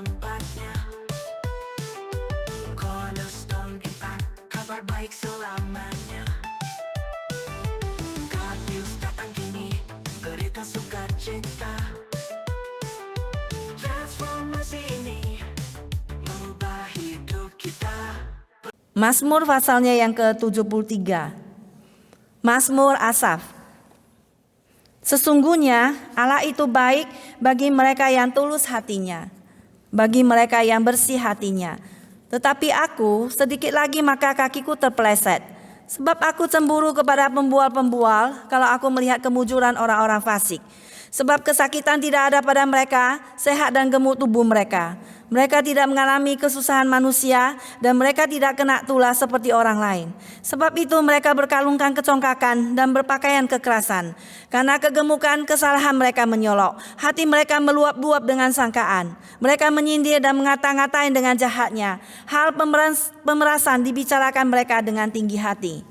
tempatnya. Cornerstone kita, kabar baik selamanya. God News datang kini, berita sukacita. Transformasi ini mengubah hidup kita. Mazmur pasalnya yang ke-73. Mazmur Asaf. Sesungguhnya Allah itu baik bagi mereka yang tulus hatinya, bagi mereka yang bersih hatinya. Tetapi aku sedikit lagi maka kakiku terpeleset, sebab aku cemburu kepada pembual-pembual kalau aku melihat kemujuran orang-orang fasik. Sebab kesakitan tidak ada pada mereka, sehat dan gemuk tubuh mereka. Mereka tidak mengalami kesusahan manusia dan mereka tidak kena tulah seperti orang lain. Sebab itu mereka berkalungkan kecongkakan dan berpakaian kekerasan. Karena kegemukan kesalahan mereka menyolok. Hati mereka meluap-luap dengan sangkaan. Mereka menyindir dan mengata-ngatain dengan jahatnya. Hal pemerasan dibicarakan mereka dengan tinggi hati.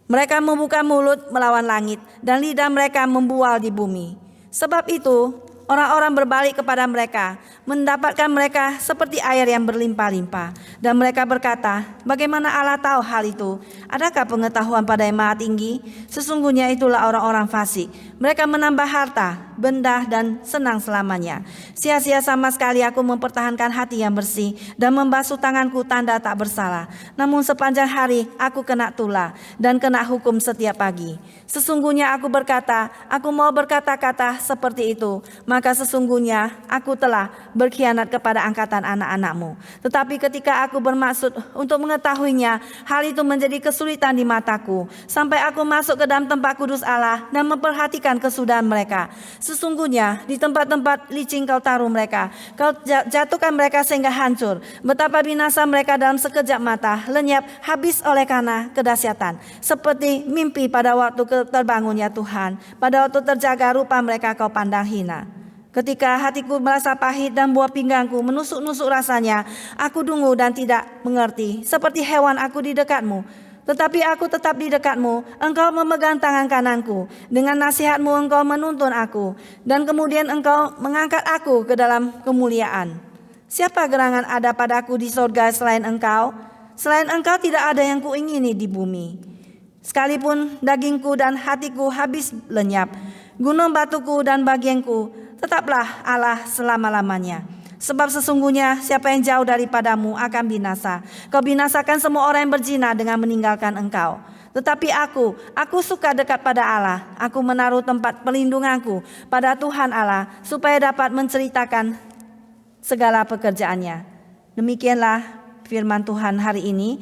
Mereka membuka mulut melawan langit dan lidah mereka membual di bumi. Sebab itu orang-orang berbalik kepada mereka, mendapatkan mereka seperti air yang berlimpah-limpah. Dan mereka berkata, bagaimana Allah tahu hal itu? Adakah pengetahuan pada yang Maha Tinggi? Sesungguhnya itulah orang-orang fasik. Mereka menambah harta, benda dan senang selamanya. Sia-sia sama sekali aku mempertahankan hati yang bersih dan membasuh tanganku tanda tak bersalah. Namun sepanjang hari aku kena tulah dan kena hukum setiap pagi. Sesungguhnya aku berkata, aku mau berkata-kata seperti itu, maka sesungguhnya aku telah berkhianat kepada angkatan anak-anakmu. Tetapi ketika aku bermaksud untuk mengetahuinya, hal itu menjadi kesulitan di mataku, sampai aku masuk ke dalam tempat kudus Allah dan memperhatikan kesudahan mereka. Sesungguhnya di tempat-tempat licin kau taruh mereka, kau jatuhkan mereka sehingga hancur. Betapa binasa mereka dalam sekejap mata, lenyap habis oleh karena kedahsyatan. Seperti mimpi pada waktu terbangunnya Tuhan, pada waktu terjaga rupa mereka kau pandang hina. Ketika hatiku merasa pahit dan buah pinggangku menusuk-nusuk rasanya, aku dungu dan tidak mengerti, seperti hewan aku di dekatmu. Tetapi aku tetap di dekatmu, engkau memegang tangan kananku, dengan nasihatmu engkau menuntun aku, dan kemudian engkau mengangkat aku ke dalam kemuliaan. Siapa gerangan ada padaku di sorga selain engkau? Selain engkau tidak ada yang kuingini di bumi. Sekalipun dagingku dan hatiku habis lenyap, gunung batuku dan bagianku, tetaplah Allah selama-lamanya. Sebab sesungguhnya siapa yang jauh daripadamu akan binasa. Kau binasakan semua orang yang berzina dengan meninggalkan engkau. Tetapi aku suka dekat pada Allah. Aku menaruh tempat perlindunganku pada Tuhan Allah, supaya dapat menceritakan segala pekerjaannya. Demikianlah firman Tuhan hari ini.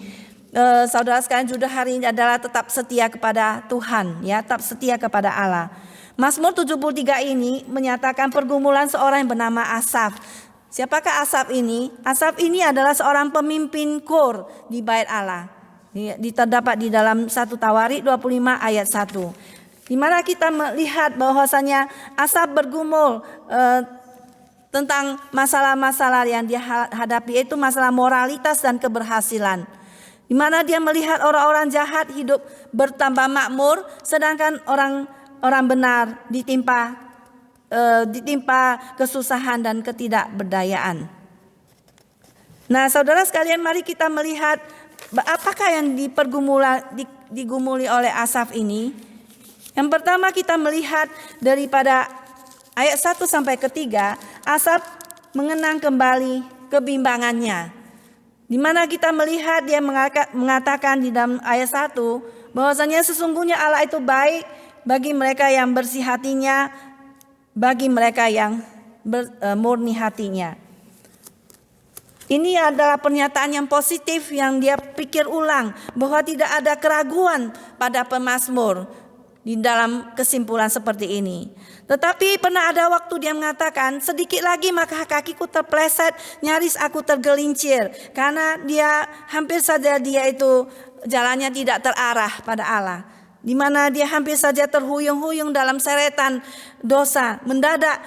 Saudara sekalian, judul hari ini adalah tetap setia kepada Tuhan, ya, tetap setia kepada Allah. Mazmur 73 ini menyatakan pergumulan seorang yang bernama Asaf. Siapakah Asaf ini? Asaf ini adalah seorang pemimpin kor di bait Allah. Terdapat di dalam 1 Tawarik 25 ayat 1. Di mana kita melihat bahwasanya Asaf bergumul tentang masalah-masalah yang dia hadapi, yaitu masalah moralitas dan keberhasilan. Di mana dia melihat orang-orang jahat hidup bertambah makmur, sedangkan orang benar ditimpa kesusahan dan ketidakberdayaan. Nah, saudara sekalian, mari kita melihat apakah yang digumuli oleh Asaf ini. Yang pertama kita melihat daripada ayat 1 sampai ke 3, Asaf mengenang kembali kebimbangannya. Di mana kita melihat dia mengatakan di dalam ayat 1 bahwasanya sesungguhnya Allah itu baik bagi mereka yang bersih hatinya, bagi mereka yang murni hatinya. Ini adalah pernyataan yang positif yang dia pikir ulang, bahwa tidak ada keraguan pada pemazmur di dalam kesimpulan seperti ini. Tetapi pernah ada waktu dia mengatakan, sedikit lagi maka kakiku terpleset, nyaris aku tergelincir. Karena hampir saja dia itu jalannya tidak terarah pada Allah. Di mana dia hampir saja terhuyung-huyung dalam seretan dosa, mendadak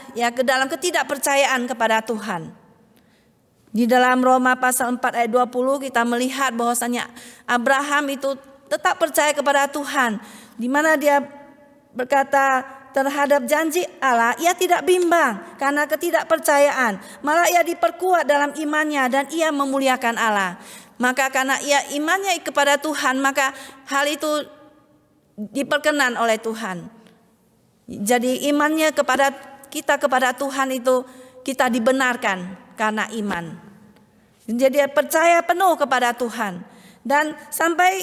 ke dalam ketidakpercayaan kepada Tuhan. Di dalam Roma pasal 4 ayat 20 kita melihat bahwasanya Abraham itu tetap percaya kepada Tuhan, di mana dia berkata terhadap janji Allah, ia tidak bimbang karena ketidakpercayaan. Malah ia diperkuat dalam imannya dan ia memuliakan Allah. Maka karena ia imannya kepada Tuhan, maka hal itu diperkenan oleh Tuhan. Jadi imannya kepada Tuhan itu kita dibenarkan karena iman. Jadi percaya penuh kepada Tuhan. Dan sampai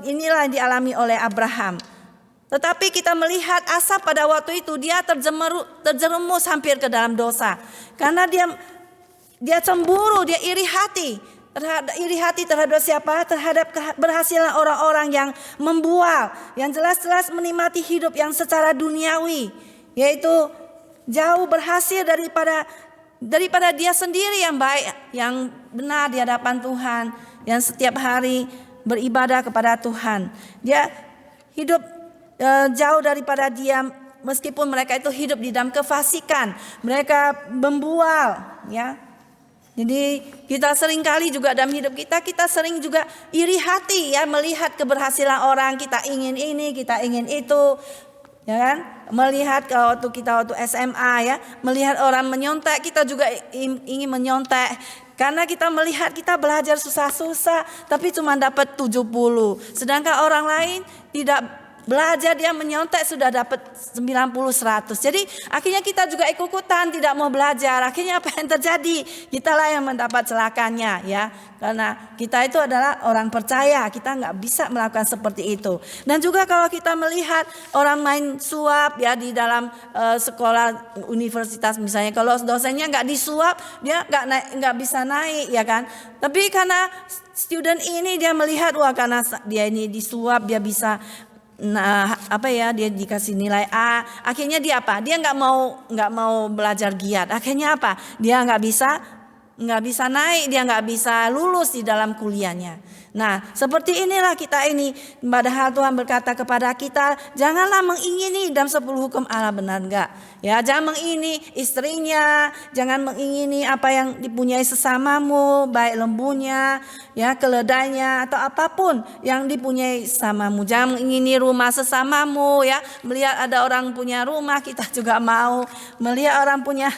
inilah yang dialami oleh Abraham. Tetapi kita melihat Asap pada waktu itu dia terjerumus hampir ke dalam dosa. Karena dia cemburu, dia iri hati terhadap siapa? Terhadap keberhasilan orang-orang yang membual, yang jelas-jelas menikmati hidup yang secara duniawi, yaitu jauh berhasil daripada dia sendiri yang baik, yang benar di hadapan Tuhan, yang setiap hari beribadah kepada Tuhan. Dia hidup jauh daripada dia, meskipun mereka itu hidup di dalam kefasikan, mereka membual, ya. Jadi kita sering kali juga dalam hidup kita sering juga iri hati, ya, melihat keberhasilan orang, kita ingin ini, kita ingin itu, ya kan? Melihat waktu SMA, ya, melihat orang menyontek, kita juga ingin menyontek. Karena kita melihat kita belajar susah-susah tapi cuma dapat 70. Sedangkan orang lain tidak belajar, dia menyontek sudah dapat 90, 100. Jadi akhirnya kita juga ikut-ikutan tidak mau belajar. Akhirnya apa yang terjadi? Kitalah yang mendapat celakanya, ya. Karena kita itu adalah orang percaya, kita nggak bisa melakukan seperti itu. Dan juga kalau kita melihat orang main suap, ya, di dalam sekolah universitas misalnya, kalau dosennya nggak disuap, dia nggak bisa naik, ya kan. Tapi karena student ini dia melihat, wah, karena dia ini disuap dia bisa, dia dikasih nilai A. Akhirnya dia apa? Dia nggak mau belajar giat. Akhirnya apa? Dia nggak bisa naik, dia nggak bisa lulus di dalam kuliahnya. Nah, seperti inilah kita ini. Padahal Tuhan berkata kepada kita, janganlah mengingini dalam 10 hukum Allah, benar enggak? Ya, jangan mengingini istrinya, jangan mengingini apa yang dipunyai sesamamu, baik lembunya, ya, keledainya, atau apapun yang dipunyai sesamamu. Jangan mengingini rumah sesamamu, ya. Melihat ada orang punya rumah, kita juga mau. Melihat orang punya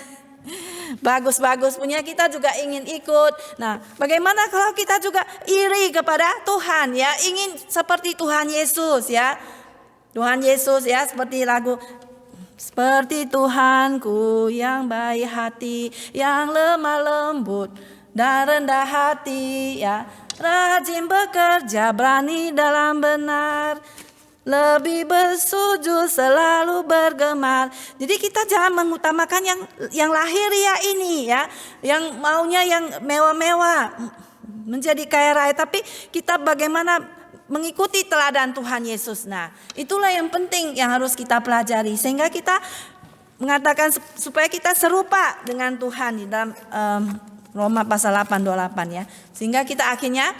bagus-bagus punya, kita juga ingin ikut. Nah, bagaimana kalau kita juga iri kepada Tuhan, ya, ingin seperti Tuhan Yesus, ya. Tuhan Yesus, ya, seperti lagu, seperti Tuhanku yang baik hati, yang lemah lembut dan rendah hati, ya, rajin bekerja, berani dalam benar, lebih bersujud, selalu bergemar. Jadi kita jangan mengutamakan yang lahiriah ini, ya, yang maunya yang mewah-mewah, menjadi kaya raya, tapi kita bagaimana mengikuti teladan Tuhan Yesus. Nah, itulah yang penting yang harus kita pelajari, sehingga kita mengatakan supaya kita serupa dengan Tuhan di dalam Roma pasal 8:28, ya. Sehingga kita akhirnya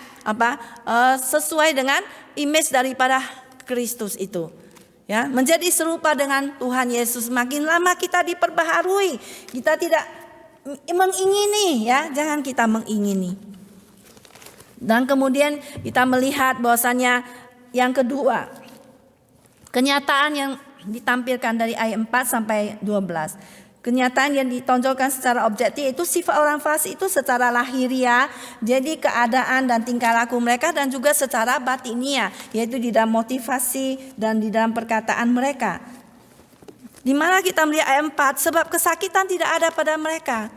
sesuai dengan image daripada Kristus itu, ya, menjadi serupa dengan Tuhan Yesus. Makin lama kita diperbaharui, kita tidak mengingini, ya, jangan kita mengingini. Dan kemudian kita melihat bahwasannya yang kedua, kenyataan yang ditampilkan dari ayat 4 sampai 12. Kenyataan yang ditonjolkan secara objektif itu sifat orang fasik itu secara lahiriah, jadi keadaan dan tingkah laku mereka, dan juga secara batiniah, yaitu di dalam motivasi dan di dalam perkataan mereka. Di mana kita melihat ayat 4, sebab kesakitan tidak ada pada mereka.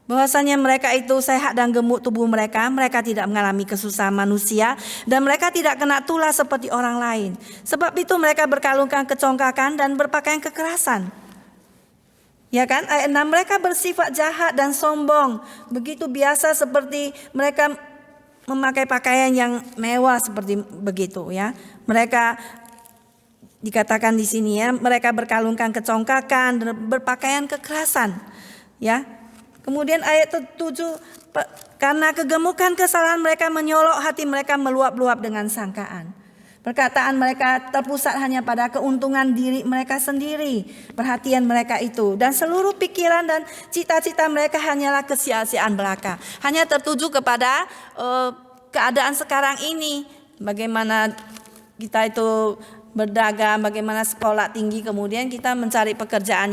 Bahwasanya mereka itu sehat dan gemuk tubuh mereka tidak mengalami kesusahan manusia, dan mereka tidak kena tulah seperti orang lain. Sebab itu mereka berkalungkan kecongkakan dan berpakaian kekerasan. Ya kan, ayat 6, mereka bersifat jahat dan sombong, begitu biasa seperti mereka memakai pakaian yang mewah seperti begitu, ya. Mereka dikatakan di sini, ya, mereka berkalungkan kecongkakan dan berpakaian kekerasan, ya. Kemudian ayat 7, karena kegemukan kesalahan mereka menyolok hati mereka meluap-luap dengan sangkaan. Perkataan mereka terpusat hanya pada keuntungan diri mereka sendiri, perhatian mereka itu, dan seluruh pikiran dan cita-cita mereka hanyalah kesia-siaan belaka, hanya tertuju kepada keadaan sekarang ini. Bagaimana kita itu berdagang, bagaimana sekolah tinggi, kemudian kita mencari pekerjaan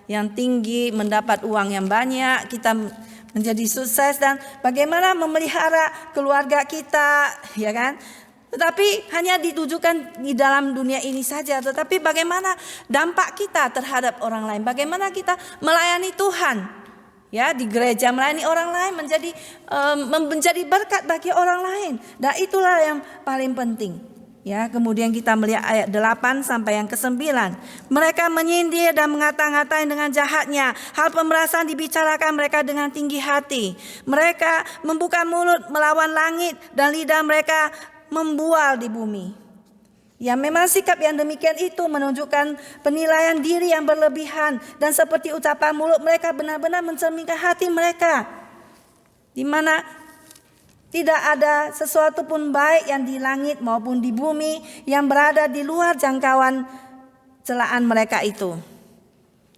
yang tinggi, mendapat uang yang banyak, kita menjadi sukses, dan bagaimana memelihara keluarga kita, ya kan? Tetapi hanya ditujukan di dalam dunia ini saja, tetapi bagaimana dampak kita terhadap orang lain, bagaimana kita melayani Tuhan, ya, di gereja, melayani orang lain, menjadi berkat bagi orang lain, dan itulah yang paling penting. Ya, kemudian kita melihat ayat 8 sampai yang ke-9. Mereka menyindir dan mengata-ngatai dengan jahatnya. Hal pemerasan dibicarakan mereka dengan tinggi hati. Mereka membuka mulut melawan langit dan lidah mereka membual di bumi. Ya, memang sikap yang demikian itu menunjukkan penilaian diri yang berlebihan, dan seperti ucapan mulut mereka benar-benar mencerminkan hati mereka, di mana tidak ada sesuatu pun baik yang di langit maupun di bumi yang berada di luar jangkauan celaan mereka itu.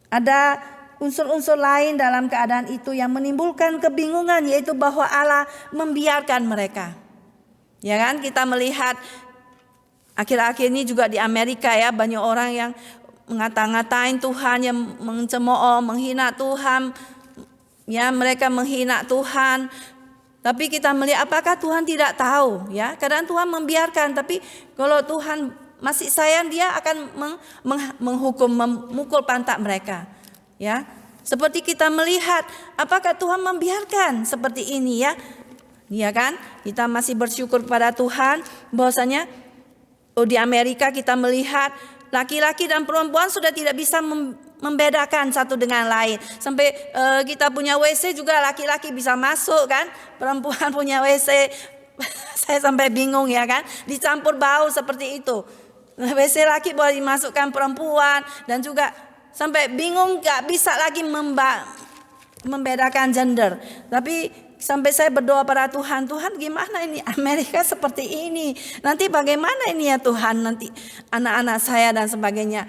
Ada unsur-unsur lain dalam keadaan itu yang menimbulkan kebingungan, yaitu bahwa Allah membiarkan mereka. Ya kan, kita melihat akhir-akhir ini juga di Amerika, ya, banyak orang yang ngata-ngatain Tuhan, yang mencemooh, menghina Tuhan. Ya, mereka menghina Tuhan. Tapi kita melihat apakah Tuhan tidak tahu, ya? Kadang Tuhan membiarkan, tapi kalau Tuhan masih sayang, dia akan menghukum, memukul pantat mereka, ya. Seperti kita melihat apakah Tuhan membiarkan seperti ini, ya? Ya kan? Kita masih bersyukur kepada Tuhan bahwasanya di Amerika kita melihat laki-laki dan perempuan sudah tidak bisa membedakan satu dengan lain. Sampai kita punya WC juga laki-laki bisa masuk, kan? Perempuan punya WC, saya sampai bingung, ya kan? Dicampur bau seperti itu. WC laki boleh dimasukkan perempuan, dan juga sampai bingung, gak bisa lagi membedakan gender. Tapi sampai saya berdoa pada Tuhan, Tuhan gimana ini Amerika seperti ini? Nanti bagaimana ini, ya Tuhan, nanti anak-anak saya dan sebagainya.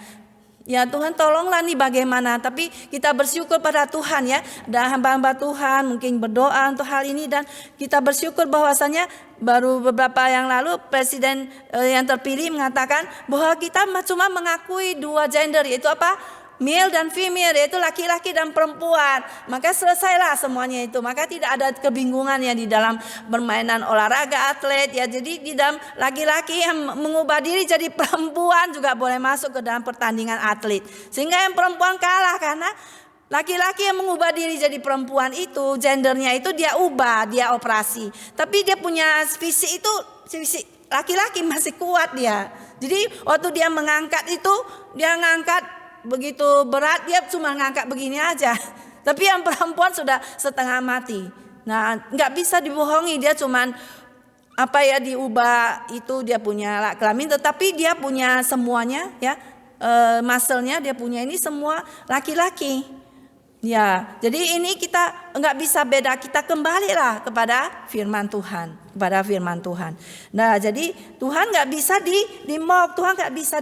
Ya Tuhan, tolonglah nih bagaimana. Tapi kita bersyukur pada Tuhan, ya. Dan hamba-hamba Tuhan mungkin berdoa untuk hal ini, dan kita bersyukur bahwasanya baru beberapa yang lalu Presiden yang terpilih mengatakan bahwa kita cuma mengakui dua gender, yaitu apa? Male dan female, yaitu laki-laki dan perempuan. Maka selesailah semuanya itu. Maka tidak ada kebingungan ya di dalam permainan olahraga atlet, ya. Jadi di dalam laki-laki yang mengubah diri jadi perempuan juga boleh masuk ke dalam pertandingan atlet. Sehingga yang perempuan kalah karena laki-laki yang mengubah diri jadi perempuan itu, gendernya itu dia ubah, dia operasi. Tapi dia punya fisik itu, fisik laki-laki masih kuat dia. Jadi waktu dia mengangkat itu, dia ngangkat begitu berat, dia cuma ngangkat begini aja. Tapi yang perempuan sudah setengah mati. Nah, nggak bisa dibohongi, dia cuman diubah itu, dia punya kelamin, tetapi dia punya semuanya, ya, muscle-nya dia punya ini semua laki-laki. Ya, jadi ini kita nggak bisa beda, kita kembalilah kepada firman Tuhan, kepada firman Tuhan. Nah, jadi Tuhan nggak bisa dimok, Tuhan nggak bisa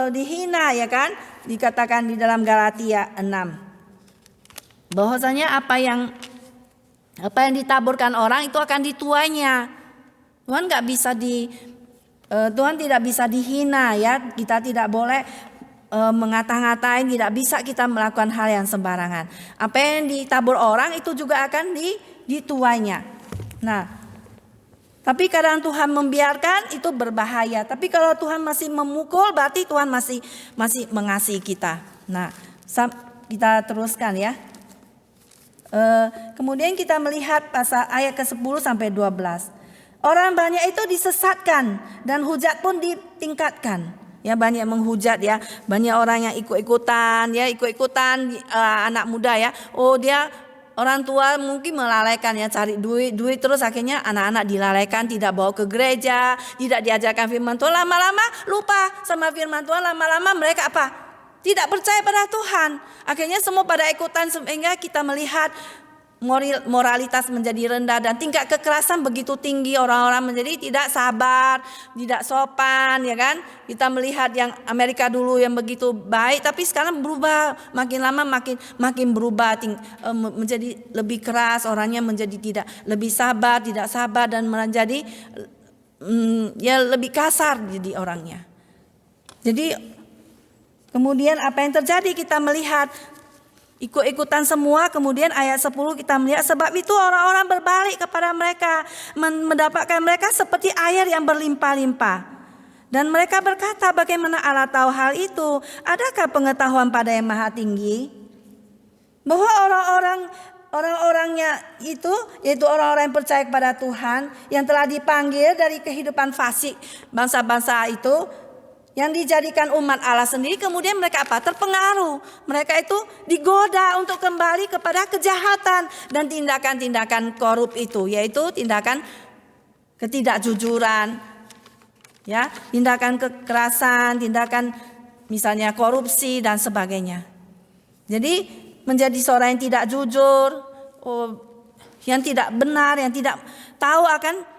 dihina, ya kan? Dikatakan di dalam Galatia 6 bahwasanya apa yang ditaburkan orang itu akan dituainya. Tuhan tidak bisa dihina, ya. Kita tidak boleh mengata-ngatain, tidak bisa kita melakukan hal yang sembarangan. Apa yang ditabur orang itu juga akan dituainya. Nah, tapi kadang Tuhan membiarkan itu berbahaya. Tapi kalau Tuhan masih memukul, berarti Tuhan masih mengasihi kita. Nah, kita teruskan, ya. Kemudian kita melihat pasal ayat ke-10 sampai 12. Orang banyak itu disesatkan dan hujat pun ditingkatkan. Ya, banyak menghujat, ya. Banyak orang yang ikut-ikutan anak muda, ya. Oh, dia orang tua mungkin melalaikan, ya, cari duit terus, akhirnya anak-anak dilalaikan, tidak bawa ke gereja, tidak diajarkan firman Tuhan, lama-lama lupa sama firman Tuhan, lama-lama mereka tidak percaya pada Tuhan. Akhirnya semua pada ikutan, sehingga kita melihat moralitas menjadi rendah dan tingkat kekerasan begitu tinggi, orang-orang menjadi tidak sabar, tidak sopan, ya kan? Kita melihat yang Amerika dulu yang begitu baik, tapi sekarang berubah, makin lama makin berubah, menjadi lebih keras, orangnya menjadi tidak lebih sabar, tidak sabar, dan menjadi ya lebih kasar jadi orangnya. Jadi kemudian apa yang terjadi, kita melihat ikut-ikutan semua. Kemudian ayat 10 kita melihat, sebab itu orang-orang berbalik kepada mereka, mendapatkan mereka seperti air yang berlimpah-limpah. Dan mereka berkata, bagaimana Allah tahu hal itu? Adakah pengetahuan pada yang maha tinggi? Bahwa orang-orangnya itu, yaitu orang-orang yang percaya kepada Tuhan, yang telah dipanggil dari kehidupan fasik bangsa-bangsa itu, yang dijadikan umat Allah sendiri, kemudian mereka apa? Terpengaruh. Mereka itu digoda untuk kembali kepada kejahatan dan tindakan-tindakan korup itu, yaitu tindakan ketidakjujuran, ya, tindakan kekerasan, tindakan misalnya korupsi dan sebagainya. Jadi menjadi seorang yang tidak jujur, yang tidak benar, yang tidak tahu akan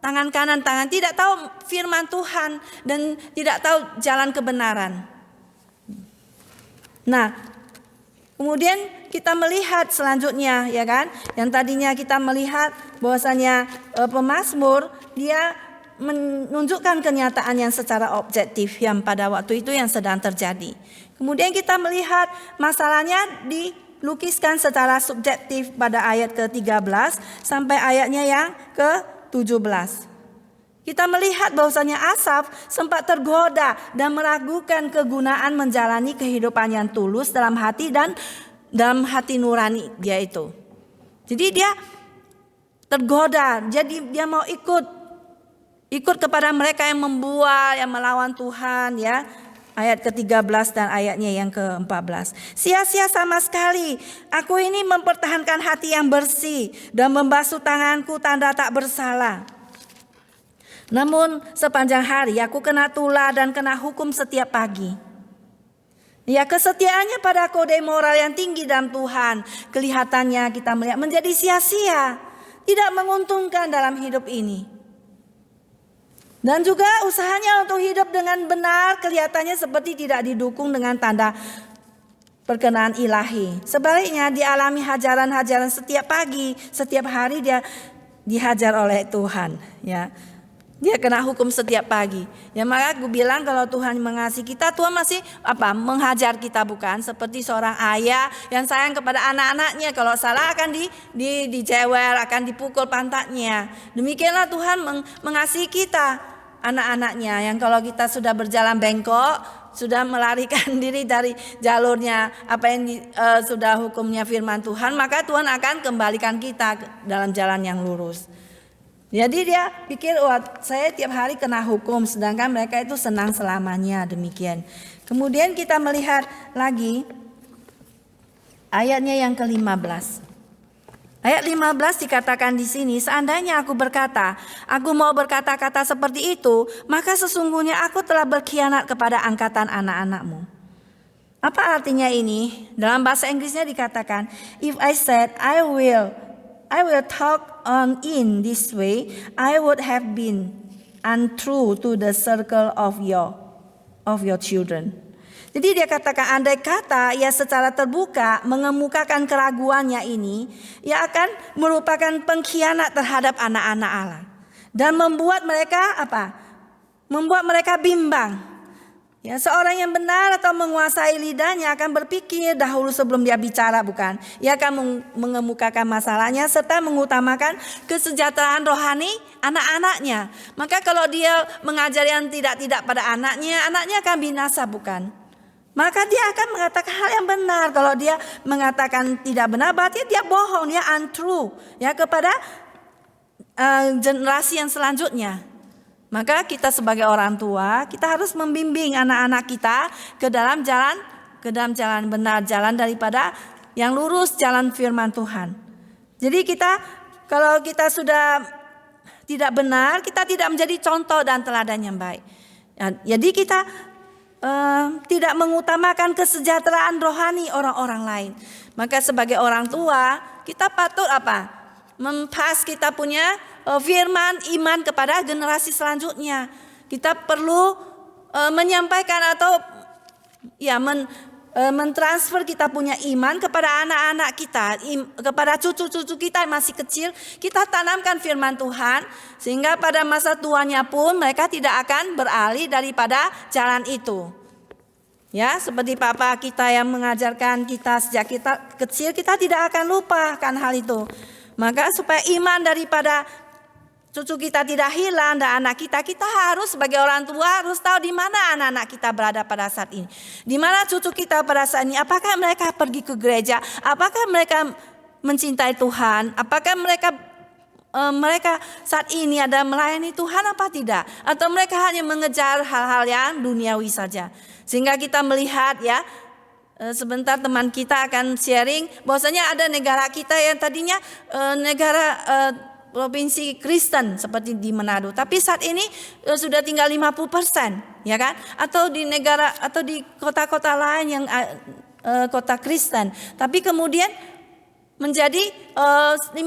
tangan kanan, tidak tahu firman Tuhan dan tidak tahu jalan kebenaran. Nah, kemudian kita melihat selanjutnya, ya kan? Yang tadinya kita melihat bahwasanya pemazmur dia menunjukkan kenyataan yang secara objektif yang pada waktu itu yang sedang terjadi. Kemudian kita melihat masalahnya dilukiskan secara subjektif pada ayat ke-13 sampai ayatnya yang ke-17. Kita melihat bahwasanya Asaf sempat tergoda dan meragukan kegunaan menjalani kehidupan yang tulus dalam hati dan dalam hati nurani dia itu. Jadi dia tergoda, jadi dia mau ikut kepada mereka yang membual, yang melawan Tuhan, ya. Ayat ke-13 dan ayatnya yang ke-14. Sia-sia sama sekali, aku ini mempertahankan hati yang bersih dan membasuh tanganku tanda tak bersalah. Namun sepanjang hari aku kena tulah dan kena hukum setiap pagi. Ya, kesetiaannya pada kode moral yang tinggi dalam Tuhan, kelihatannya kita melihat menjadi sia-sia, tidak menguntungkan dalam hidup ini. Dan juga usahanya untuk hidup dengan benar kelihatannya seperti tidak didukung dengan tanda perkenaan ilahi. Sebaliknya dialami hajaran-hajaran setiap pagi, setiap hari dia dihajar oleh Tuhan, ya. Dia kena hukum setiap pagi. Ya, maka aku bilang kalau Tuhan mengasihi kita, Tuhan masih menghajar kita, bukan seperti seorang ayah yang sayang kepada anak-anaknya. Kalau salah akan dijewer, akan dipukul pantatnya. Demikianlah Tuhan mengasihi kita, anak-anaknya, yang kalau kita sudah berjalan bengkok, sudah melarikan diri dari jalurnya apa yang sudah hukumnya firman Tuhan, maka Tuhan akan kembalikan kita dalam jalan yang lurus. Jadi dia pikir, wah, saya tiap hari kena hukum, sedangkan mereka itu senang selamanya, demikian. Kemudian kita melihat lagi ayatnya yang ke-15. Ayat 15 dikatakan di sini, seandainya aku berkata, aku mau berkata-kata seperti itu, maka sesungguhnya aku telah berkhianat kepada angkatan anak-anakmu. Apa artinya ini? Dalam bahasa Inggrisnya dikatakan, if I said I will talk on in this way, I would have been untrue to the circle of your children. Jadi dia katakan, andai kata ia secara terbuka mengemukakan keraguannya ini, ia akan merupakan pengkhianat terhadap anak-anak Allah dan membuat mereka membuat mereka bimbang. Ya, seorang yang benar atau menguasai lidahnya akan berpikir dahulu sebelum dia bicara, bukan? Ia akan mengemukakan masalahnya serta mengutamakan kesejahteraan rohani anak-anaknya. Maka kalau dia mengajar yang tidak-tidak pada anaknya akan binasa, bukan? Maka dia akan mengatakan hal yang benar. Kalau dia mengatakan tidak benar, berarti dia bohong, dia untrue, ya, kepada generasi yang selanjutnya. Maka kita sebagai orang tua, kita harus membimbing anak-anak kita ke dalam jalan benar, jalan daripada yang lurus, jalan firman Tuhan. Jadi kalau kita sudah tidak benar, kita tidak menjadi contoh dan teladan yang baik. Jadi kita tidak mengutamakan kesejahteraan rohani orang-orang lain. Maka sebagai orang tua, kita patut mempas kita punya firman iman kepada generasi selanjutnya. Kita perlu menyampaikan atau mentransfer kita punya iman kepada anak-anak kita, kepada cucu-cucu kita yang masih kecil. Kita tanamkan firman Tuhan sehingga pada masa tuanya pun mereka tidak akan beralih daripada jalan itu. Ya, seperti papa kita yang mengajarkan kita sejak kita kecil, kita tidak akan lupakan hal itu. Maka supaya iman daripada cucu kita tidak hilang dan anak kita harus sebagai orang tua harus tahu di mana anak-anak kita berada pada saat ini. Di mana cucu kita pada saat ini, apakah mereka pergi ke gereja? Apakah mereka mencintai Tuhan? Apakah mereka saat ini ada melayani Tuhan apa tidak? Atau mereka hanya mengejar hal-hal yang duniawi saja? Sehingga kita melihat ya, sebentar teman kita akan sharing bahwasanya ada negara kita yang tadinya negara provinsi Kristen seperti di Manado, tapi saat ini sudah tinggal 50%, ya kan? Atau di negara atau di kota-kota lain yang kota Kristen, tapi kemudian menjadi 50%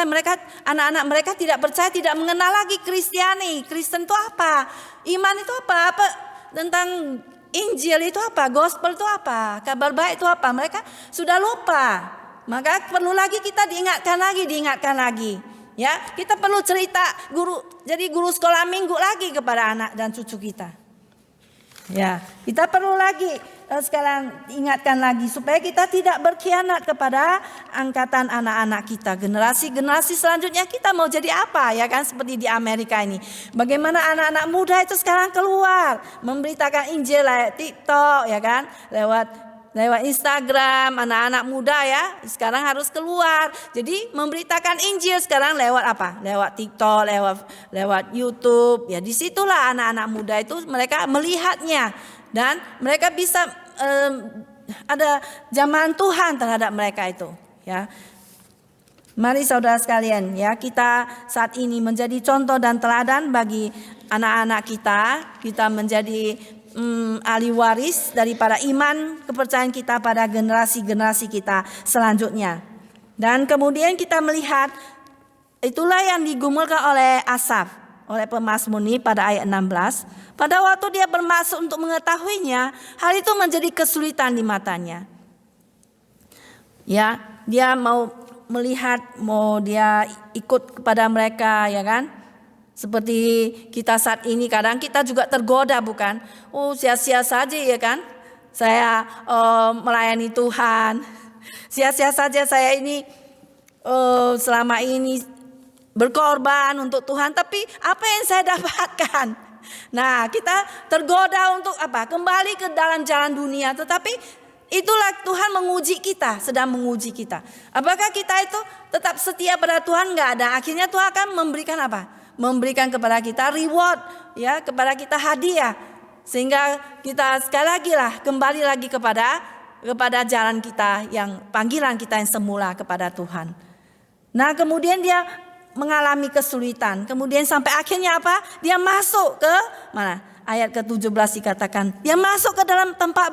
mereka, anak-anak mereka tidak percaya, tidak mengenal lagi Kristiani. Kristen itu apa? Iman itu apa? Tentang Injil itu apa? Gospel itu apa? Kabar baik itu apa? Mereka sudah lupa. Maka perlu lagi kita diingatkan lagi. Ya, kita perlu cerita jadi guru sekolah minggu lagi kepada anak dan cucu kita. Ya, kita perlu lagi sekarang ingatkan lagi supaya kita tidak berkhianat kepada angkatan anak-anak kita. Generasi selanjutnya kita mau jadi apa, ya kan, seperti di Amerika ini. Bagaimana anak-anak muda itu sekarang keluar memberitakan Injil lewat TikTok, ya kan, lewat Instagram. Anak-anak muda ya sekarang harus keluar. Jadi memberitakan Injil sekarang lewat apa? Lewat TikTok, lewat YouTube. Ya disitulah anak-anak muda itu mereka melihatnya dan mereka bisa ada zaman Tuhan terhadap mereka itu. Ya, mari saudara sekalian ya, kita saat ini menjadi contoh dan teladan bagi anak-anak kita. Kita menjadi ahli waris daripada iman kepercayaan kita pada generasi kita selanjutnya. Dan kemudian kita melihat itulah yang digumulkan oleh Asaf, oleh pemazmur ini pada ayat 16. Pada waktu dia bermaksud untuk mengetahuinya, hal itu menjadi kesulitan di matanya. Ya, dia mau melihat, mau dia ikut kepada mereka, ya kan? Seperti kita saat ini kadang kita juga tergoda, bukan? Oh, sia-sia saja, ya kan? Saya melayani Tuhan. Sia-sia saja saya ini selama ini berkorban untuk Tuhan, tapi apa yang saya dapatkan? Nah, kita tergoda untuk apa? Kembali ke dalam jalan dunia, tetapi itulah Tuhan menguji kita, sedang menguji kita. Apakah kita itu tetap setia pada Tuhan? Enggak ada. Akhirnya Tuhan akan memberikan apa? Memberikan kepada kita reward, ya, kepada kita hadiah, sehingga kita sekali lagi lah kembali lagi kepada jalan kita, yang panggilan kita yang semula kepada Tuhan. Nah, kemudian dia mengalami kesulitan, kemudian sampai akhirnya apa? Dia masuk ke mana? Ayat ke-17 dikatakan, dia masuk ke dalam tempat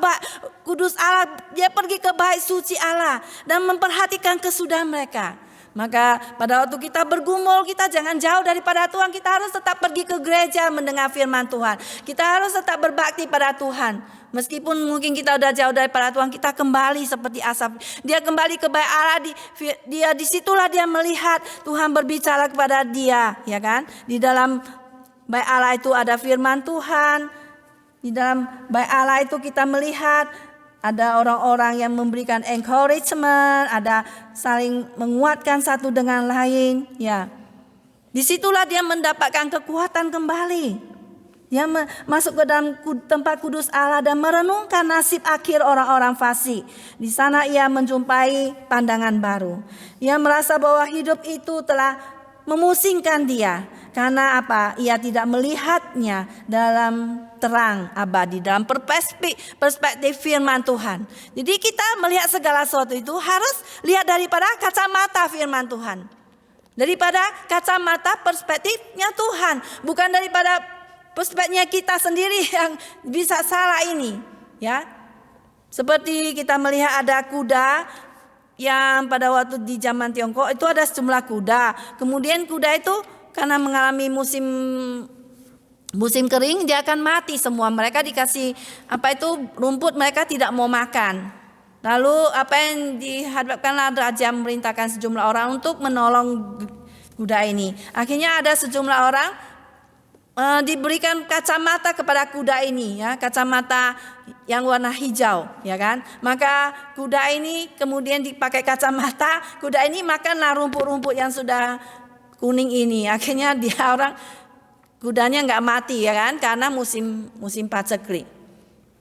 kudus Allah, dia pergi ke bait suci Allah dan memperhatikan kesudahan mereka. Maka pada waktu kita bergumul, kita jangan jauh daripada Tuhan. Kita harus tetap pergi ke gereja mendengar firman Tuhan. Kita harus tetap berbakti pada Tuhan. Meskipun mungkin kita udah jauh daripada Tuhan, kita kembali seperti Asaf. Dia kembali ke bait Allah, disitulah dia melihat Tuhan berbicara kepada dia, ya kan? Di dalam bait Allah itu ada firman Tuhan. Di dalam bait Allah itu kita melihat ada orang-orang yang memberikan encouragement, ada saling menguatkan satu dengan lain, ya. Disitulah dia mendapatkan kekuatan kembali. Dia masuk ke dalam tempat kudus Allah dan merenungkan nasib akhir orang-orang fasik. Di sana ia menjumpai pandangan baru. Ia merasa bahwa hidup itu telah memusingkan dia. Karena apa? Ia tidak melihatnya dalam terang abadi, dalam perspektif firman Tuhan. Jadi kita melihat segala sesuatu itu harus lihat daripada kacamata firman Tuhan. Daripada kacamata perspektifnya Tuhan. Bukan daripada perspektifnya kita sendiri yang bisa salah ini, ya. Seperti kita melihat ada kuda yang pada waktu di zaman Tiongkok itu ada sejumlah kuda. Kemudian kuda itu karena mengalami musim Musim kering dia akan mati semua. Mereka dikasih rumput, mereka tidak mau makan. Lalu apa yang dihadapkanlah raja memerintahkan sejumlah orang untuk menolong kuda ini. Akhirnya ada sejumlah orang diberikan kacamata kepada kuda ini, ya, kacamata yang warna hijau, ya kan. Maka kuda ini kemudian dipakai kacamata, kuda ini makanlah rumput-rumput yang sudah kuning ini. Akhirnya kudanya nggak mati, ya kan, karena musim paceklik.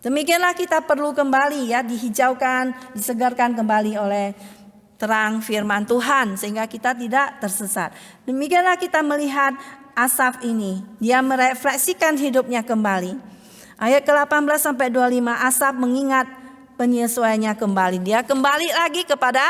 Demikianlah kita perlu kembali, ya, dihijaukan, disegarkan kembali oleh terang firman Tuhan sehingga kita tidak tersesat. Demikianlah kita melihat Asaf ini, dia merefleksikan hidupnya kembali. Ayat ke-18 sampai 25, Asaf mengingat penyesuaiannya kembali. Dia kembali lagi kepada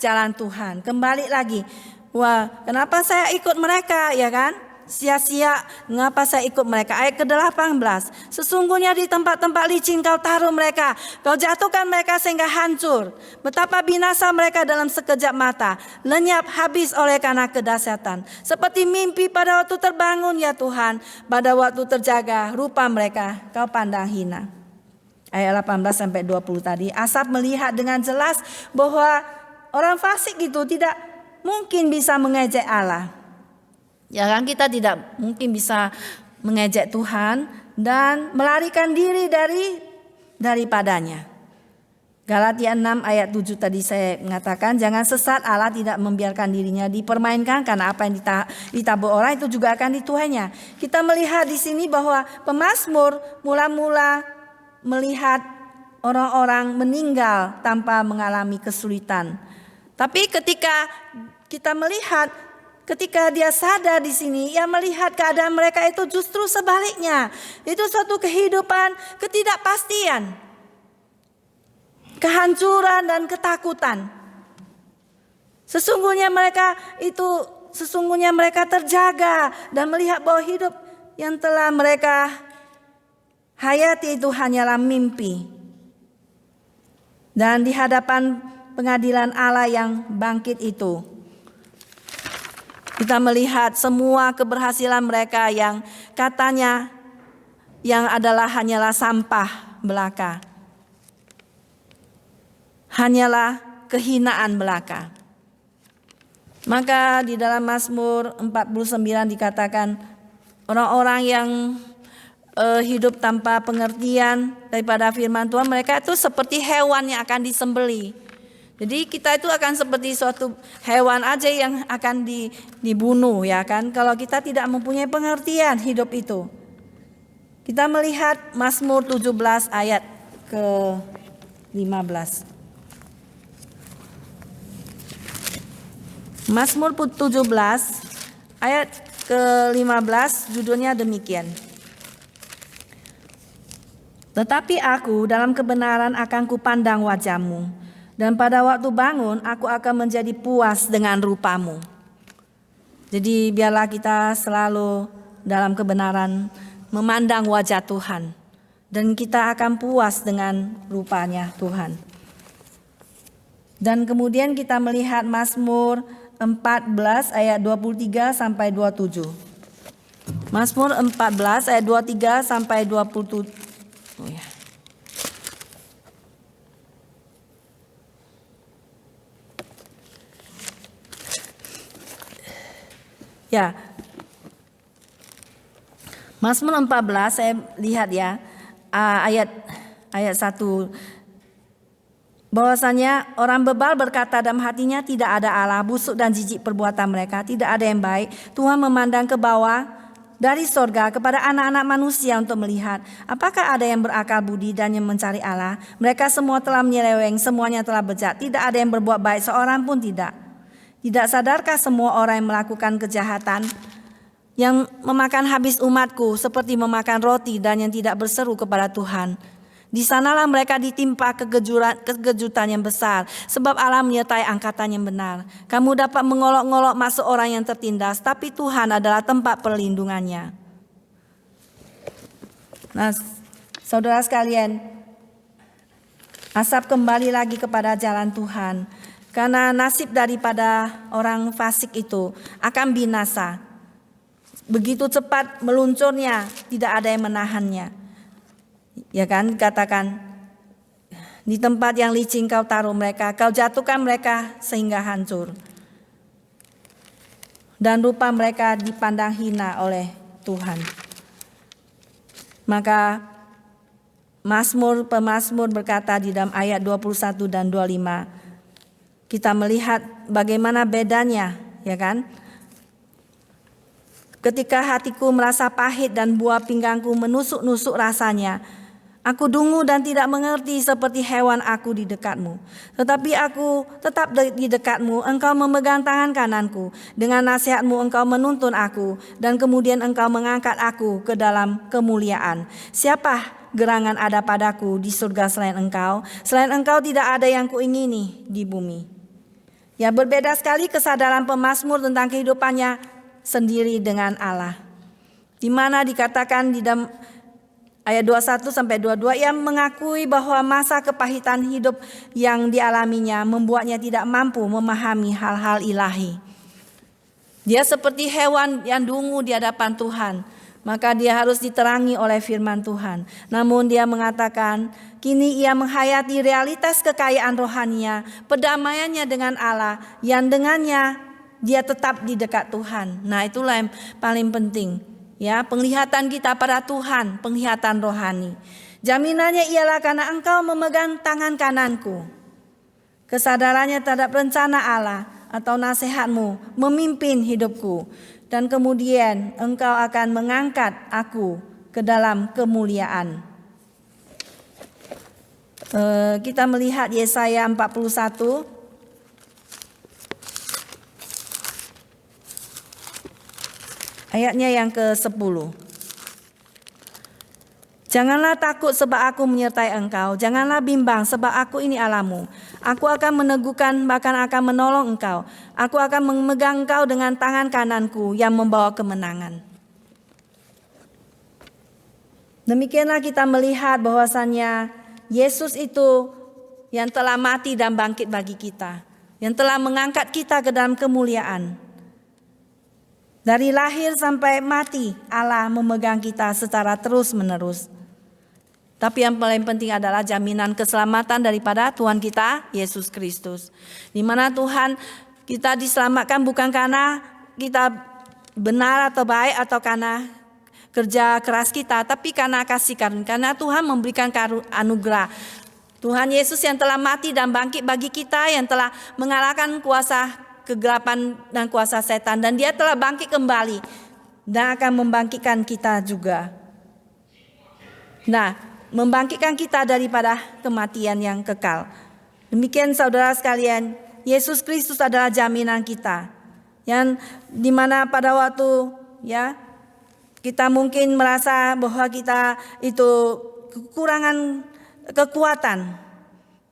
jalan Tuhan, kembali lagi. Wah, kenapa saya ikut mereka, ya kan? Sia-sia, mengapa saya ikut mereka? Ayat ke-18, sesungguhnya di tempat-tempat licin kau taruh mereka, kau jatuhkan mereka sehingga hancur. Betapa binasa mereka dalam sekejap mata, lenyap habis oleh karena kedahsyatan. Seperti mimpi pada waktu terbangun, ya Tuhan, pada waktu terjaga rupa mereka kau pandang hina. Ayat 18 sampai 20 tadi, Asaf melihat dengan jelas bahwa orang fasik itu tidak mungkin bisa mengejek Allah. Ya kan, kita tidak mungkin bisa mengejek Tuhan dan melarikan diri daripadanya. Galatia 6 ayat 7 tadi saya mengatakan, jangan sesat, Allah tidak membiarkan dirinya dipermainkan, karena apa yang ditabur orang itu juga akan dituainya. Kita melihat di sini bahwa pemazmur mula-mula melihat orang-orang meninggal tanpa mengalami kesulitan. Tapi ketika dia sadar di sini, ia melihat keadaan mereka itu justru sebaliknya. Itu suatu kehidupan ketidakpastian, kehancuran dan ketakutan. Sesungguhnya mereka terjaga dan melihat bahwa hidup yang telah mereka hayati itu hanyalah mimpi. Dan di hadapan pengadilan Allah yang bangkit itu, kita melihat semua keberhasilan mereka yang katanya yang hanyalah sampah belaka. Hanyalah kehinaan belaka. Maka di dalam Mazmur 49 dikatakan orang-orang yang hidup tanpa pengertian daripada firman Tuhan, mereka itu seperti hewan yang akan disembelih. Jadi kita itu akan seperti suatu hewan aja yang akan dibunuh, ya kan, kalau kita tidak mempunyai pengertian hidup itu. Kita melihat Mazmur 17 ayat ke-15. Mazmur 17 ayat ke-15 judulnya demikian. Tetapi aku dalam kebenaran akan kupandang wajah-Mu, dan pada waktu bangun aku akan menjadi puas dengan rupa-Mu. Jadi biarlah kita selalu dalam kebenaran memandang wajah Tuhan, dan kita akan puas dengan rupanya Tuhan. Dan kemudian kita melihat Mazmur 14 ayat 23 sampai 27. Mazmur 14 ayat 23 sampai 27. Oh ya. Ya, Mazmur 14 saya lihat ya, ayat 1. Bahwasanya orang bebal berkata dalam hatinya, tidak ada Allah, busuk dan jijik perbuatan mereka, tidak ada yang baik. Tuhan memandang ke bawah dari sorga kepada anak-anak manusia untuk melihat, apakah ada yang berakal budi dan yang mencari Allah. Mereka semua telah menyeleweng, semuanya telah bejat, tidak ada yang berbuat baik, seorang pun tidak. Tidak sadarkah semua orang yang melakukan kejahatan, yang memakan habis umatku seperti memakan roti dan yang tidak berseru kepada Tuhan? Di sanalah mereka ditimpa kejutan yang besar, sebab Allah menyertai angkatan yang benar. Kamu dapat mengolok-ngolok masuk orang yang tertindas, tapi Tuhan adalah tempat perlindungannya. Nah, saudara sekalian, Asaf kembali lagi kepada jalan Tuhan. Karena nasib daripada orang fasik itu akan binasa. begitu cepat meluncurnya, tidak ada yang menahannya. Ya kan, katakan, di tempat yang licin kau taruh mereka, kau jatuhkan mereka sehingga hancur. Dan rupa mereka dipandang hina oleh Tuhan. Maka pemazmur berkata di dalam ayat 21 dan 25, kita melihat bagaimana bedanya, ya kan? Ketika hatiku merasa pahit dan buah pinggangku menusuk-nusuk rasanya, aku dungu dan tidak mengerti seperti hewan aku di dekatmu. Tetapi aku tetap di dekatmu, engkau memegang tangan kananku. Dengan nasihatmu engkau menuntun aku, dan kemudian engkau mengangkat aku ke dalam kemuliaan. Siapa gerangan ada padaku di surga selain engkau? Selain engkau tidak ada yang kuingini di bumi. Ya, berbeda sekali kesadaran pemazmur tentang kehidupannya sendiri dengan Allah. Di mana dikatakan di dalam ayat 21 sampai 22, ia mengakui bahwa masa kepahitan hidup yang dialaminya membuatnya tidak mampu memahami hal-hal ilahi. Dia seperti hewan yang dungu di hadapan Tuhan, maka dia harus diterangi oleh firman Tuhan. Namun dia mengatakan, kini ia menghayati realitas kekayaan rohaninya, perdamaiannya dengan Allah, yang dengannya dia tetap di dekat Tuhan. Nah, itulah yang paling penting. Ya, penglihatan kita pada Tuhan, penglihatan rohani. Jaminannya ialah karena engkau memegang tangan kananku. Kesadarannya terhadap rencana Allah atau nasihatmu memimpin hidupku. Dan kemudian engkau akan mengangkat aku ke dalam kemuliaan. Kita melihat Yesaya 41. Ayatnya yang ke-10. Janganlah takut sebab aku menyertai engkau. Janganlah bimbang sebab aku ini Allahmu. Aku akan meneguhkan bahkan akan menolong engkau. Aku akan memegang engkau dengan tangan kananku yang membawa kemenangan. Demikianlah kita melihat bahwasannya Yesus itu yang telah mati dan bangkit bagi kita. Yang telah mengangkat kita ke dalam kemuliaan. Dari lahir sampai mati, Allah memegang kita secara terus-menerus. Tapi yang paling penting adalah jaminan keselamatan daripada Tuhan kita, Yesus Kristus. Di mana Tuhan kita diselamatkan bukan karena kita benar atau baik atau karena kerja keras kita, tapi karena kasih karunia. Karena Tuhan memberikan anugerah. Tuhan Yesus yang telah mati dan bangkit bagi kita, yang telah mengalahkan kuasa kegelapan dan kuasa setan, dan dia telah bangkit kembali dan akan membangkitkan kita juga. Nah, membangkitkan kita daripada kematian yang kekal. Demikian saudara sekalian, Yesus Kristus adalah jaminan kita. Yang dimana pada waktu ya kita mungkin merasa bahwa kita itu kekurangan kekuatan.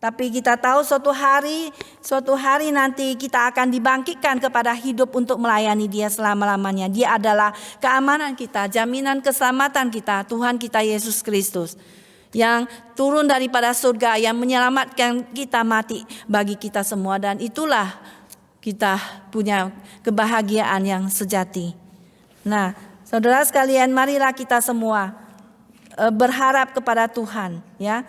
Tapi kita tahu suatu hari nanti kita akan dibangkitkan kepada hidup untuk melayani Dia selama-lamanya. Dia adalah keamanan kita, jaminan keselamatan kita, Tuhan kita Yesus Kristus. Yang turun daripada surga, yang menyelamatkan kita mati bagi kita semua. Dan itulah kita punya kebahagiaan yang sejati. Nah, saudara sekalian, marilah kita semua berharap kepada Tuhan, ya.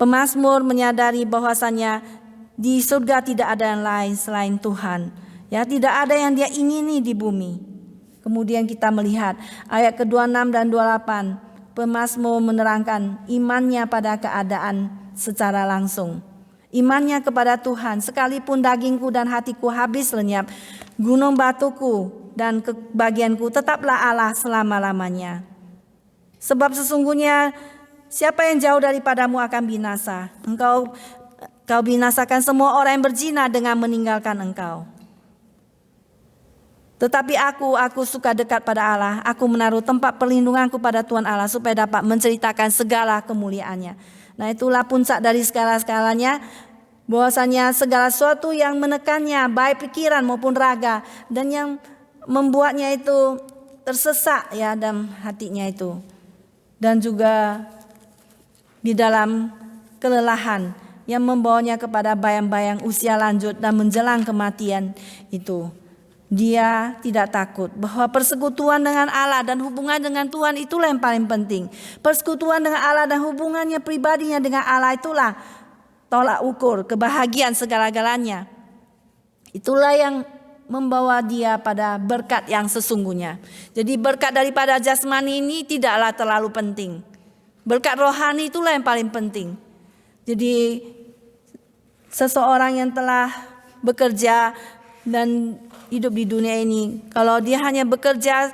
Pemazmur menyadari bahwasannya di surga tidak ada yang lain selain Tuhan. Ya, tidak ada yang dia ingini di bumi. Kemudian kita melihat ayat ke-26 dan 28. Pemazmur menerangkan imannya pada keadaan secara langsung. Imannya kepada Tuhan, sekalipun dagingku dan hatiku habis lenyap, gunung batuku dan kebagianku tetaplah Allah selama-lamanya. Sebab sesungguhnya siapa yang jauh daripadamu akan binasa. Kau binasakan semua orang yang berzina dengan meninggalkan engkau. Tetapi aku suka dekat pada Allah. Aku menaruh tempat perlindunganku pada Tuhan Allah supaya dapat menceritakan segala kemuliaannya. Nah, itulah puncak dari segala-segalanya. Bahwasanya segala sesuatu yang menekannya, baik pikiran maupun raga, dan yang membuatnya itu tersesak ya dalam hatinya itu. Dan juga di dalam kelelahan yang membawanya kepada bayang-bayang usia lanjut dan menjelang kematian itu. dia tidak takut bahwa persekutuan dengan Allah dan hubungan dengan Tuhan itulah yang paling penting. Persekutuan dengan Allah dan hubungannya pribadinya dengan Allah itulah tolak ukur kebahagiaan segala-galanya. Itulah yang membawa dia pada berkat yang sesungguhnya. Jadi berkat daripada jasmani ini tidaklah terlalu penting. Berkat rohani itulah yang paling penting. Jadi seseorang yang telah bekerja dan hidup di dunia ini, kalau dia hanya bekerja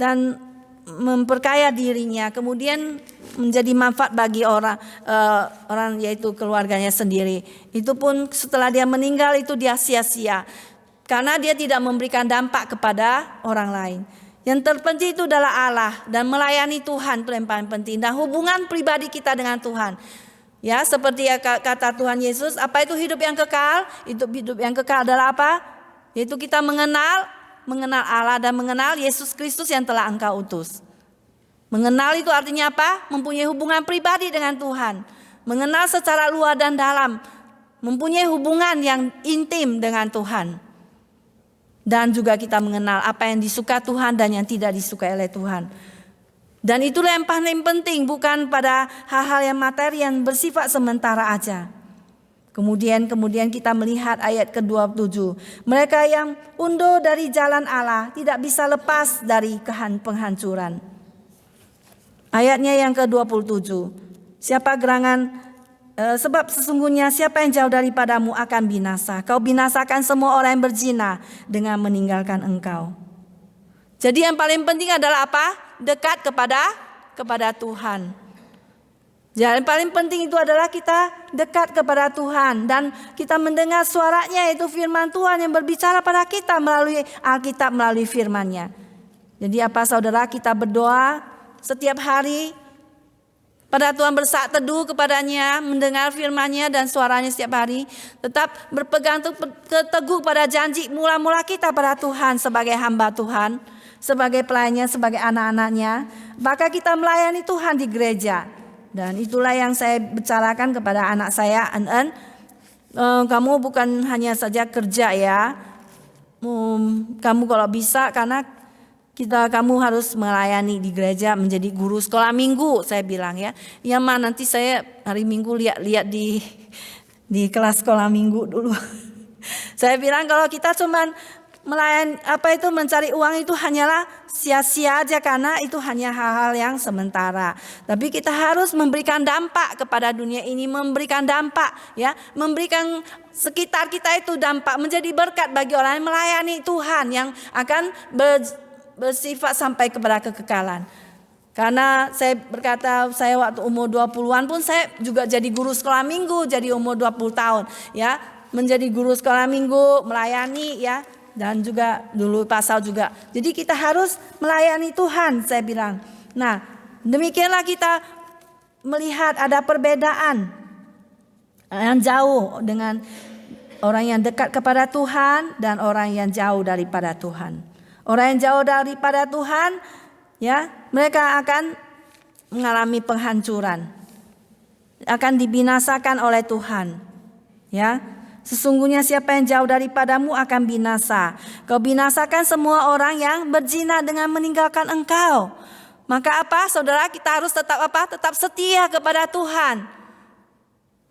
dan memperkaya dirinya, kemudian menjadi manfaat bagi orang yaitu keluarganya sendiri, itu pun setelah dia meninggal itu dia sia-sia karena dia tidak memberikan dampak kepada orang lain. Yang terpenting itu adalah Allah dan melayani Tuhan, itu yang paling penting, dan hubungan pribadi kita dengan Tuhan. Ya, seperti kata Tuhan Yesus, apa itu hidup yang kekal? Hidup yang kekal adalah apa? Yaitu kita mengenal Allah dan mengenal Yesus Kristus yang telah Engkau utus. Mengenal itu artinya apa? Mempunyai hubungan pribadi dengan Tuhan. Mengenal secara luar dan dalam. Mempunyai hubungan yang intim dengan Tuhan. Dan juga kita mengenal apa yang disuka Tuhan dan yang tidak disukai oleh Tuhan. Dan itulah yang paling penting, bukan pada hal-hal yang materi yang bersifat sementara aja. Kemudian kita melihat ayat ke-27. Mereka yang undur dari jalan Allah tidak bisa lepas dari penghancuran. Ayatnya yang ke-27. Sebab sesungguhnya siapa yang jauh daripadamu akan binasa. Kau binasakan semua orang yang berzina dengan meninggalkan engkau. Jadi yang paling penting adalah apa? Dekat kepada Tuhan. Yang paling penting itu adalah kita dekat kepada Tuhan dan kita mendengar suaranya, yaitu firman Tuhan yang berbicara pada kita melalui Alkitab, melalui firman-Nya. Jadi apa saudara, kita berdoa setiap hari pada Tuhan, bersaat teduh kepadanya, mendengar firman-Nya dan suaranya setiap hari. Tetap berpegang teguh pada janji mula-mula kita pada Tuhan sebagai hamba Tuhan, sebagai pelayannya, sebagai anak-anaknya. Maka kita melayani Tuhan di gereja. Dan itulah yang saya bicarakan kepada anak saya, kamu bukan hanya saja kerja ya, kamu kalau bisa, karena kamu harus melayani di gereja, menjadi guru sekolah minggu, saya bilang ya. Ya ma, nanti saya hari Minggu lihat di kelas sekolah minggu dulu. Saya bilang kalau kita cuman mencari uang itu hanyalah sia-sia aja, karena itu hanya hal-hal yang sementara. Tapi kita harus memberikan dampak kepada dunia ini, memberikan dampak ya, memberikan sekitar kita itu dampak, menjadi berkat bagi orang yang melayani Tuhan, yang akan bersifat sampai kepada kekekalan. Karena saya berkata, saya waktu umur 20-an pun saya juga jadi guru sekolah minggu, jadi umur 20 tahun ya, menjadi guru sekolah minggu, melayani ya. Dan juga dulu pasal juga. Jadi kita harus melayani Tuhan, saya bilang. Nah, demikianlah kita melihat ada perbedaan yang jauh dengan orang yang dekat kepada Tuhan dan orang yang jauh daripada Tuhan. Orang yang jauh daripada Tuhan, ya, mereka akan mengalami penghancuran, akan dibinasakan oleh Tuhan, ya. Sesungguhnya siapa yang jauh daripadamu akan binasa. Kau binasakan semua orang yang berzina dengan meninggalkan engkau. Maka apa, saudara, kita harus tetap apa? Tetap setia kepada Tuhan.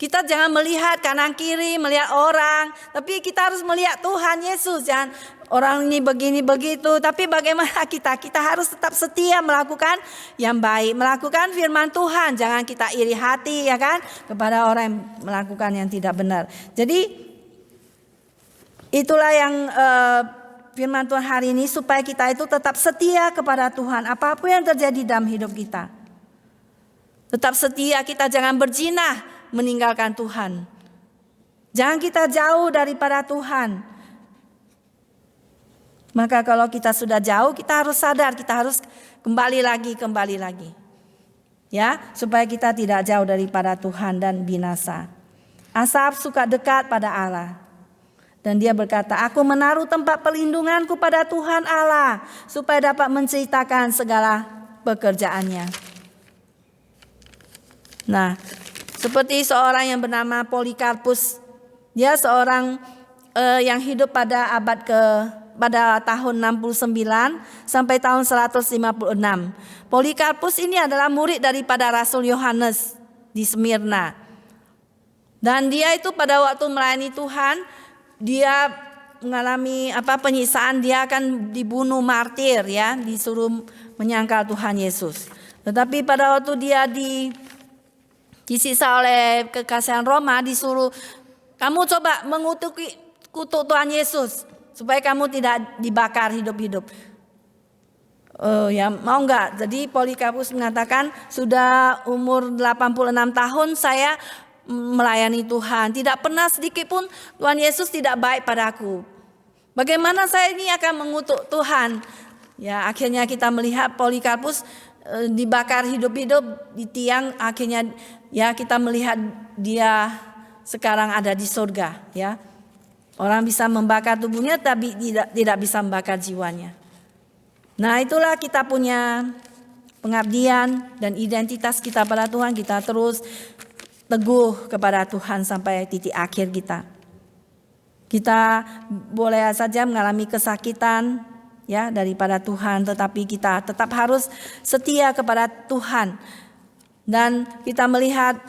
Kita jangan melihat kanan kiri, melihat orang, tapi kita harus melihat Tuhan Yesus. Jangan orang ini begini begitu, tapi bagaimana kita harus tetap setia melakukan yang baik, melakukan firman Tuhan. Jangan kita iri hati ya kan kepada orang yang melakukan yang tidak benar. Jadi itulah yang firman Tuhan hari ini, supaya kita itu tetap setia kepada Tuhan apapun yang terjadi dalam hidup kita. Tetap setia, kita jangan berzina meninggalkan Tuhan. Jangan kita jauh daripada Tuhan. Maka kalau kita sudah jauh, kita harus sadar, kita harus kembali lagi. Ya, supaya kita tidak jauh daripada Tuhan dan binasa. Asaf suka dekat pada Allah. Dan dia berkata, aku menaruh tempat perlindunganku pada Tuhan Allah, supaya dapat menceritakan segala pekerjaannya. Nah, seperti seorang yang bernama Polikarpus, dia seorang yang hidup pada abad pada tahun 69 sampai tahun 156. Polikarpus ini adalah murid daripada Rasul Yohanes di Smyrna. Dan dia itu pada waktu melayani Tuhan, dia mengalami penyiksaan, dia akan dibunuh martir ya, disuruh menyangkal Tuhan Yesus. Tetapi pada waktu dia disiksa oleh kekaisaran Roma, disuruh kamu coba kutuk Tuhan Yesus supaya kamu tidak dibakar hidup-hidup. Ya mau enggak? Jadi Polikarpus mengatakan, sudah umur 86 tahun saya melayani Tuhan, tidak pernah sedikit pun Tuhan Yesus tidak baik padaku. Bagaimana saya ini akan mengutuk Tuhan? Ya akhirnya kita melihat Polikarpus dibakar hidup-hidup di tiang. Akhirnya ya kita melihat dia sekarang ada di surga ya. Orang bisa membakar tubuhnya tapi tidak bisa membakar jiwanya. Nah itulah kita punya pengabdian dan identitas kita pada Tuhan. Kita terus teguh kepada Tuhan sampai titik akhir kita. Kita boleh saja mengalami kesakitan ya daripada Tuhan, tetapi kita tetap harus setia kepada Tuhan. Dan kita melihat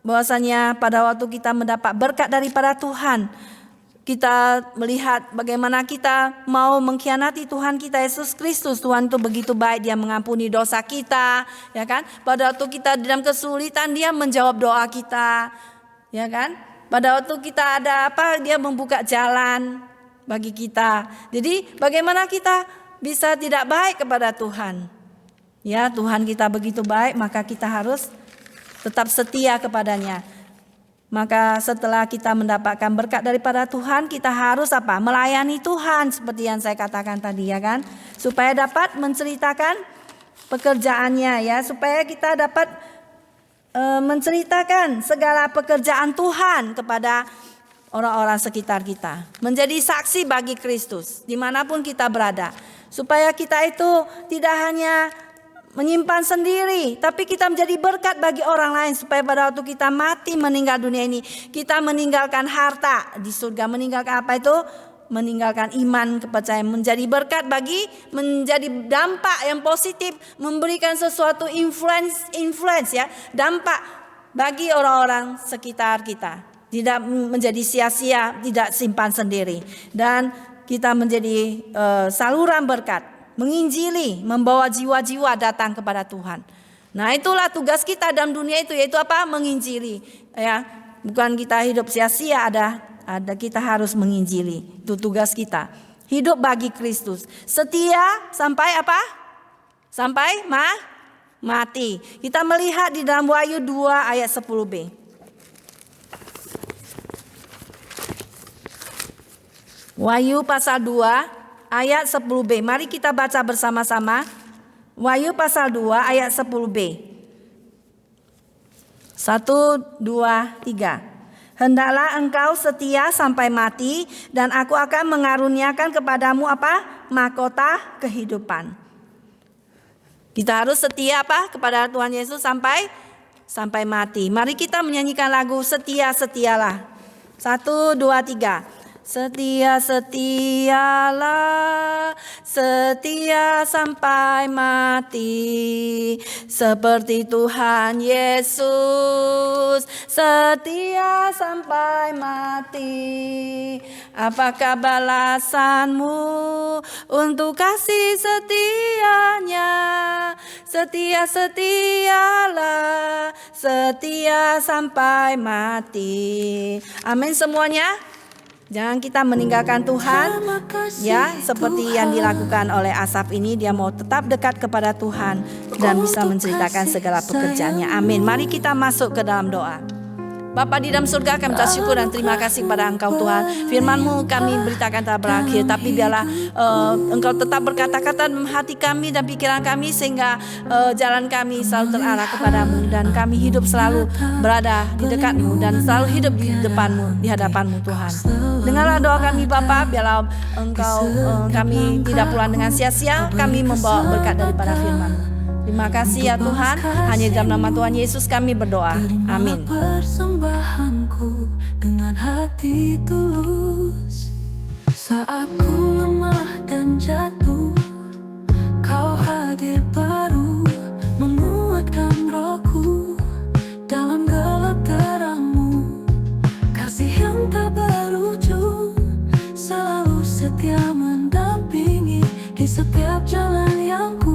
bahwasanya pada waktu kita mendapat berkat daripada Tuhan, kita melihat bagaimana kita mau mengkhianati Tuhan kita Yesus Kristus. Tuhan itu begitu baik, dia mengampuni dosa kita, ya kan? Pada waktu kita dalam kesulitan, dia menjawab doa kita, ya kan? Pada waktu kita ada dia membuka jalan bagi kita. Jadi bagaimana kita bisa tidak baik kepada Tuhan? Ya, Tuhan kita begitu baik, maka kita harus tetap setia kepadanya. Maka setelah kita mendapatkan berkat daripada Tuhan, kita harus melayani Tuhan seperti yang saya katakan tadi ya kan, supaya dapat menceritakan pekerjaannya ya, supaya kita dapat menceritakan segala pekerjaan Tuhan kepada orang-orang sekitar kita, menjadi saksi bagi Kristus dimanapun kita berada, supaya kita itu tidak hanya menyimpan sendiri, tapi kita menjadi berkat bagi orang lain, supaya pada waktu kita mati meninggal dunia ini, kita meninggalkan harta di surga, meninggalkan apa itu? Meninggalkan iman, kepercayaan, menjadi berkat menjadi dampak yang positif, memberikan sesuatu influence ya, dampak bagi orang-orang sekitar kita, tidak menjadi sia-sia, tidak simpan sendiri, dan kita menjadi saluran berkat, menginjili, membawa jiwa-jiwa datang kepada Tuhan. Nah itulah tugas kita dalam dunia itu, yaitu menginjili ya. Bukan kita hidup sia-sia, ada kita harus menginjili. Itu tugas kita. Hidup bagi Kristus, setia sampai sampai mati. Kita melihat di dalam Wahyu 2 ayat 10b. Wahyu pasal 2 ayat 10b. Mari kita baca bersama-sama. Wahyu pasal 2 ayat 10b. 1, 2, 3. Hendaklah engkau setia sampai mati, dan aku akan mengaruniakan kepadamu mahkota kehidupan. Kita harus setia kepada Tuhan Yesus sampai mati. Mari kita menyanyikan lagu Setia-setialah. 1, 2, 3. Setia-setialah, setia sampai mati, seperti Tuhan Yesus, setia sampai mati. Apakah balasanmu untuk kasih setianya? Setia-setialah, setia sampai mati. Amin semuanya. Jangan kita meninggalkan Tuhan ya, seperti yang dilakukan oleh Asaf ini. Dia mau tetap dekat kepada Tuhan dan bisa menceritakan segala pekerjaannya. Amin. Mari kita masuk ke dalam doa. Bapa di dalam surga, kami ucap syukur dan terima kasih kepada Engkau Tuhan. Firman-Mu kami beritakan tak berakhir, tapi biarlah Engkau tetap berkata-kata dalam hati kami dan pikiran kami, sehingga jalan kami selalu terarah kepadamu, dan kami hidup selalu berada di dekat-Mu dan selalu hidup di depan-Mu, di hadapan-Mu Tuhan. Dengarlah doa kami Bapa, biarlah Engkau kami tidak pulang dengan sia-sia, kami membawa berkat daripada firman-Mu. Terima kasih ya Tuhan, hanya dalam nama Tuhan Yesus kami berdoa. Amin. Persembahanku dengan hati tulus, saat ku lemah setia mendampingi di setiap jalan yang ku